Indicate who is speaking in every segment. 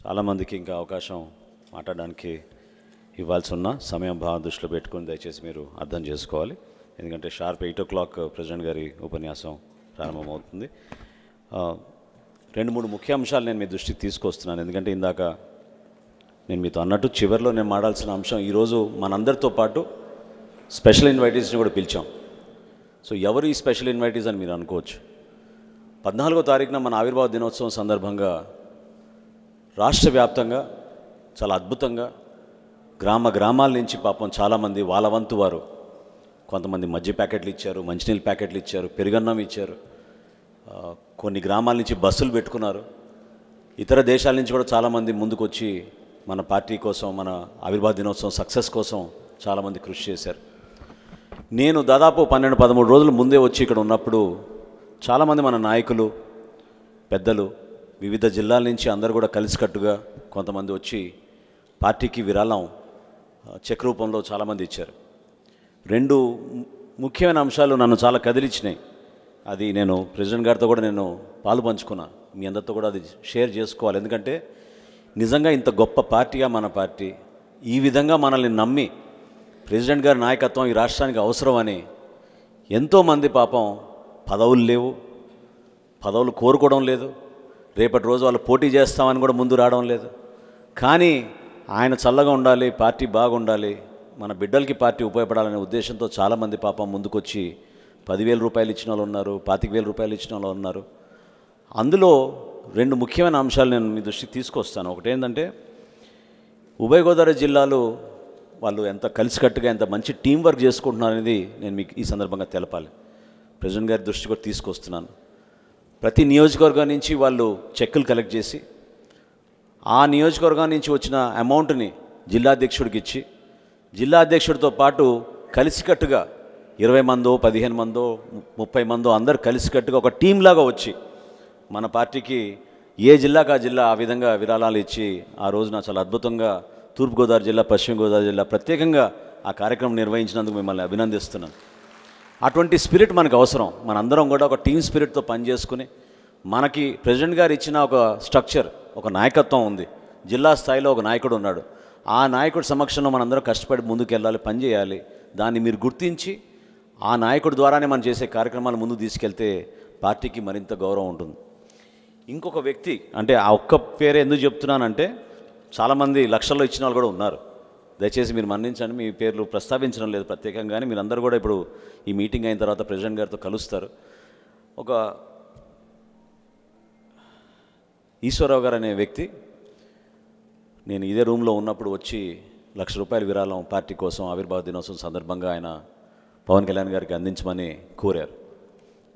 Speaker 1: చాలామందికి ఇంకా అవకాశం మాట్లాడడానికి ఇవ్వాల్సి ఉన్న సమయం భావం దృష్టిలో పెట్టుకుని దయచేసి మీరు అర్థం చేసుకోవాలి. ఎందుకంటే షార్ప్ 8 o'clock ప్రెసిడెంట్ గారి ఉపన్యాసం ప్రారంభమవుతుంది. 2-3 ముఖ్య అంశాలు నేను మీ దృష్టికి తీసుకొస్తున్నాను. ఎందుకంటే ఇందాక నేను మీతో అన్నట్టు చివరిలో నేను మాట్లాడాల్సిన అంశం, ఈరోజు మనందరితో పాటు స్పెషల్ ఇన్వైటీస్ని కూడా పిలిచాం. సో ఎవరు ఈ స్పెషల్ ఇన్వైటీస్ అని మీరు అనుకోవచ్చు. 14వ తారీఖున మన ఆవిర్భావ దినోత్సవం సందర్భంగా రాష్ట్ర వ్యాప్తంగా చాలా అద్భుతంగా గ్రామాల నుంచి పాపం చాలామంది వాళ్ళ వంతు వారు కొంతమంది మద్య ప్యాకెట్లు ఇచ్చారు, మంచినీళ్ళ ప్యాకెట్లు ఇచ్చారు, పెరుగన్నం ఇచ్చారు. కొన్ని గ్రామాల నుంచి బస్సులు పెట్టుకున్నారు. ఇతర దేశాల నుంచి కూడా చాలామంది ముందుకు వచ్చి మన పార్టీ కోసం, మన ఆవిర్భావ దినోత్సవం సక్సెస్ కోసం చాలామంది కృషి చేశారు. నేను దాదాపు 12-13 రోజుల ముందే వచ్చి ఇక్కడ ఉన్నప్పుడు చాలామంది మన నాయకులు, పెద్దలు, వివిధ జిల్లాల నుంచి అందరూ కూడా కలిసికట్టుగా కొంతమంది వచ్చి పార్టీకి విరాళం చెక్ రూపంలో చాలామంది ఇచ్చారు. 2 ముఖ్యమైన అంశాలు నన్ను చాలా కదిలించినాయి. అది నేను ప్రెసిడెంట్ గారితో కూడా నేను పాలు పంచుకున్నాను. మీ అందరితో కూడా అది షేర్ చేసుకోవాలి. ఎందుకంటే నిజంగా ఇంత గొప్ప పార్టీగా మన పార్టీ ఈ విధంగా మనల్ని నమ్మి ప్రెసిడెంట్ గారి నాయకత్వం ఈ రాష్ట్రానికి అవసరం అని ఎంతోమంది పాపం పదవులు లేవు, పదవులు కోరుకోవడం లేదు, రేపటి రోజు వాళ్ళు పోటీ చేస్తామని కూడా ముందు రావడం లేదు. కానీ ఆయన చల్లగా ఉండాలి, పార్టీ బాగుండాలి, మన బిడ్డలకి పార్టీ ఉపయోగపడాలనే ఉద్దేశంతో చాలామంది పాపం ముందుకొచ్చి 10,000 రూపాయలు ఇచ్చిన వాళ్ళు ఉన్నారు, 25,000 రూపాయలు ఇచ్చిన వాళ్ళు ఉన్నారు. అందులో 2 ముఖ్యమైన అంశాలు నేను మీ దృష్టికి తీసుకొస్తాను. ఒకటి ఏంటంటే ఉభయ గోదావరి జిల్లాలో వాళ్ళు ఎంత కలిసికట్టుగా ఎంత మంచి టీం వర్క్ చేసుకుంటున్నారనేది నేను మీకు ఈ సందర్భంగా తెలపాలి. ప్రెసిడెంట్ గారి దృష్టి కూడా తీసుకొస్తున్నాను. ప్రతి నియోజకవర్గం నుంచి వాళ్ళు చెక్కులు కలెక్ట్ చేసి ఆ నియోజకవర్గం నుంచి వచ్చిన అమౌంట్ని జిల్లా అధ్యక్షుడికి ఇచ్చి, జిల్లా అధ్యక్షుడితో పాటు కలిసికట్టుగా 20 మందో 15 మందో 30 మందో అందరు కలిసికట్టుగా ఒక టీంలాగా వచ్చి మన పార్టీకి ఏ జిల్లాకు ఆ జిల్లా ఆ విధంగా విరాళాలు ఇచ్చి ఆ రోజున చాలా అద్భుతంగా తూర్పుగోదావరి జిల్లా, పశ్చిమ గోదావరి జిల్లా ప్రత్యేకంగా ఆ కార్యక్రమం నిర్వహించినందుకు మిమ్మల్ని అభినందిస్తున్నాను. అటువంటి స్పిరిట్ మనకు అవసరం. మనందరం కూడా ఒక టీమ్ స్పిరిట్తో పనిచేసుకుని, మనకి ప్రెసిడెంట్ గారు ఇచ్చిన ఒక స్ట్రక్చర్, ఒక నాయకత్వం ఉంది, జిల్లా స్థాయిలో ఒక నాయకుడు ఉన్నాడు. ఆ నాయకుడి సమక్షంలో మనందరం కష్టపడి ముందుకు వెళ్ళాలి, పనిచేయాలి. దాన్ని మీరు గుర్తించి ఆ నాయకుడి ద్వారానే మనం చేసే కార్యక్రమాలు ముందుకు తీసుకెళ్తే పార్టీకి మరింత గౌరవం ఉంటుంది. ఇంకొక వ్యక్తి, అంటే ఆ ఒక్క పేరే ఎందుకు చెప్తున్నానంటే చాలామంది లక్షల్లో ఇచ్చిన వాళ్ళు కూడా ఉన్నారు. దయచేసి మీరు మన్నించండి, మీ పేర్లు ప్రస్తావించడం లేదు ప్రత్యేకంగా. కానీ మీరందరూ కూడా ఇప్పుడు ఈ మీటింగ్ అయిన తర్వాత ప్రెసిడెంట్ గారితో కలుస్తారు. ఒక ఈశ్వరరావు గారు అనే వ్యక్తి నేను ఇదే రూమ్లో ఉన్నప్పుడు వచ్చి ₹1,00,000 విరాళం పార్టీ కోసం ఆవిర్భావ దినోత్సవం సందర్భంగా ఆయన పవన్ కళ్యాణ్ గారికి అందించమని కోరారు.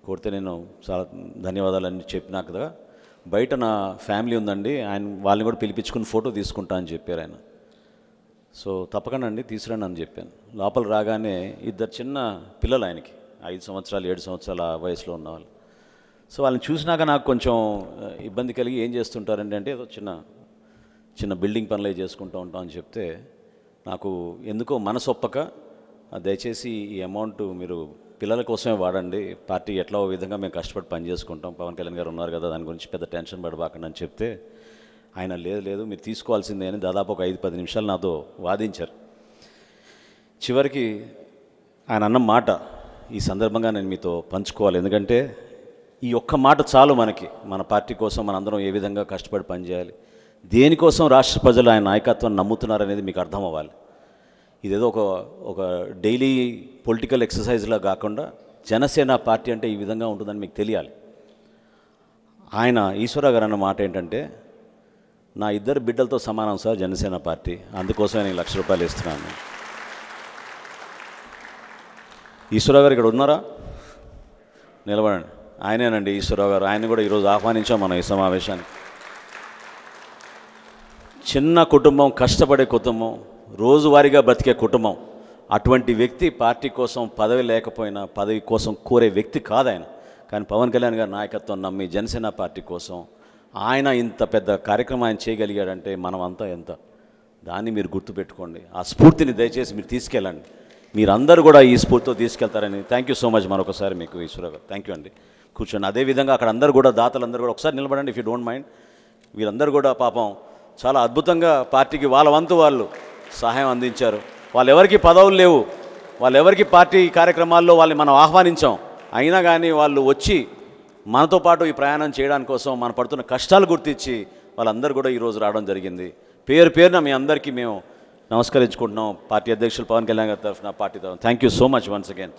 Speaker 1: కోరితే నేను చాలా ధన్యవాదాలని చెప్పినాక కదా, బయట నా ఫ్యామిలీ ఉందండి, వాళ్ళని కూడా పిలిపించుకుని ఫోటో తీసుకుంటా అని చెప్పారు ఆయన. సో తప్పకుండా అండి తీసుకురండి అని చెప్పాను. లోపల రాగానే 2 చిన్న పిల్లలు, ఆయనకి 5 సంవత్సరాలు 7 సంవత్సరాల వయసులో ఉన్నవాళ్ళు. సో వాళ్ళని చూసినాక నాకు కొంచెం ఇబ్బంది కలిగి, ఏం చేస్తుంటారండి అంటే ఏదో చిన్న బిల్డింగ్ పనులు చేసుకుంటూ ఉంటాం అని చెప్తే నాకు ఎందుకో మనసొప్పక, దయచేసి ఈ అమౌంట్ మీరు పిల్లల కోసమే వాడండి, పార్టీ ఎట్లా విధంగా మేము కష్టపడి పని చేసుకుంటాం, పవన్ కళ్యాణ్ గారు ఉన్నారు కదా, దాని గురించి పెద్ద టెన్షన్ పడబాకండి అని చెప్తే ఆయన లేదు మీరు తీసుకోవాల్సిందే అని దాదాపు ఒక 5-10 నిమిషాలు నాతో వాదించారు. చివరికి ఆయన అన్న మాట ఈ సందర్భంగా నేను మీతో పంచుకోవాలి. ఎందుకంటే ఈ ఒక్క మాట చాలు మనకి, మన పార్టీ కోసం మనందరం ఏ విధంగా కష్టపడి పనిచేయాలి, దేనికోసం రాష్ట్ర ప్రజలు ఆయన నాయకత్వాన్ని నమ్ముతున్నారనేది మీకు అర్థం అవ్వాలి. ఇదేదో ఒక డైలీ పొలిటికల్ ఎక్సర్సైజ్లా కాకుండా జనసేన పార్టీ అంటే ఈ విధంగా ఉంటుందని మీకు తెలియాలి. ఆయన ఈశ్వరరావు గారు అన్న మాట ఏంటంటే, నా 2 బిడ్డలతో సమానం సార్ జనసేన పార్టీ, అందుకోసమే నేను ₹1,00,000 ఇస్తున్నాను. ఈశ్వరరావు గారు ఇక్కడ ఉన్నారా? నిలబడండి. ఆయనేనండి ఈశ్వరరావు గారు. ఆయన కూడా ఈరోజు ఆహ్వానించాం మనం ఈ సమావేశానికి. చిన్న కుటుంబం, కష్టపడే కుటుంబం, రోజువారీగా బ్రతికే కుటుంబం. అటువంటి వ్యక్తి పార్టీ కోసం పదవి లేకపోయినా పదవి కోసం కోరే వ్యక్తి కాదు ఆయన. కానీ పవన్ కళ్యాణ్ గారి నాయకత్వం నమ్మి జనసేన పార్టీ కోసం ఆయన ఇంత పెద్ద కార్యక్రమం ఆయన చేయగలిగాడంటే మనం అంతా ఎంత, దాన్ని మీరు గుర్తుపెట్టుకోండి. ఆ స్ఫూర్తిని దయచేసి మీరు తీసుకెళ్ళండి. మీరందరూ కూడా ఈ స్ఫూర్తితో తీసుకెళ్తారని. థ్యాంక్ యూ సో మచ్ మరొకసారి మీకు ఈశ్వరరావు గారు. థ్యాంక్ యూ అండి. కూర్చోండి. అదేవిధంగా అక్కడ అందరూ కూడా దాతలందరూ కూడా ఒకసారి నిలబడండి ఇఫ్ యూ డోంట్ మైండ్. వీరందరూ కూడా పాపం చాలా అద్భుతంగా పార్టీకి వాళ్ళ వంతు వాళ్ళు సహాయం అందించారు. వాళ్ళెవరికి పదవులు లేవు, వాళ్ళెవరికి పార్టీ కార్యక్రమాల్లో వాళ్ళని మనం ఆహ్వానించాం, అయినా కానీ వాళ్ళు వచ్చి మనతో పాటు ఈ ప్రయాణం చేయడానికి కోసం మనం పడుతున్న కష్టాలు గుర్తించి వాళ్ళందరూ కూడా ఈరోజు రావడం జరిగింది. పేరు పేరున మీ అందరికీ మేము నమస్కరించుకుంటున్నాం. పార్టీ అధ్యక్షులు పవన్ కళ్యాణ్ గారి తరఫున, పార్టీ తరఫున thank you so much once again.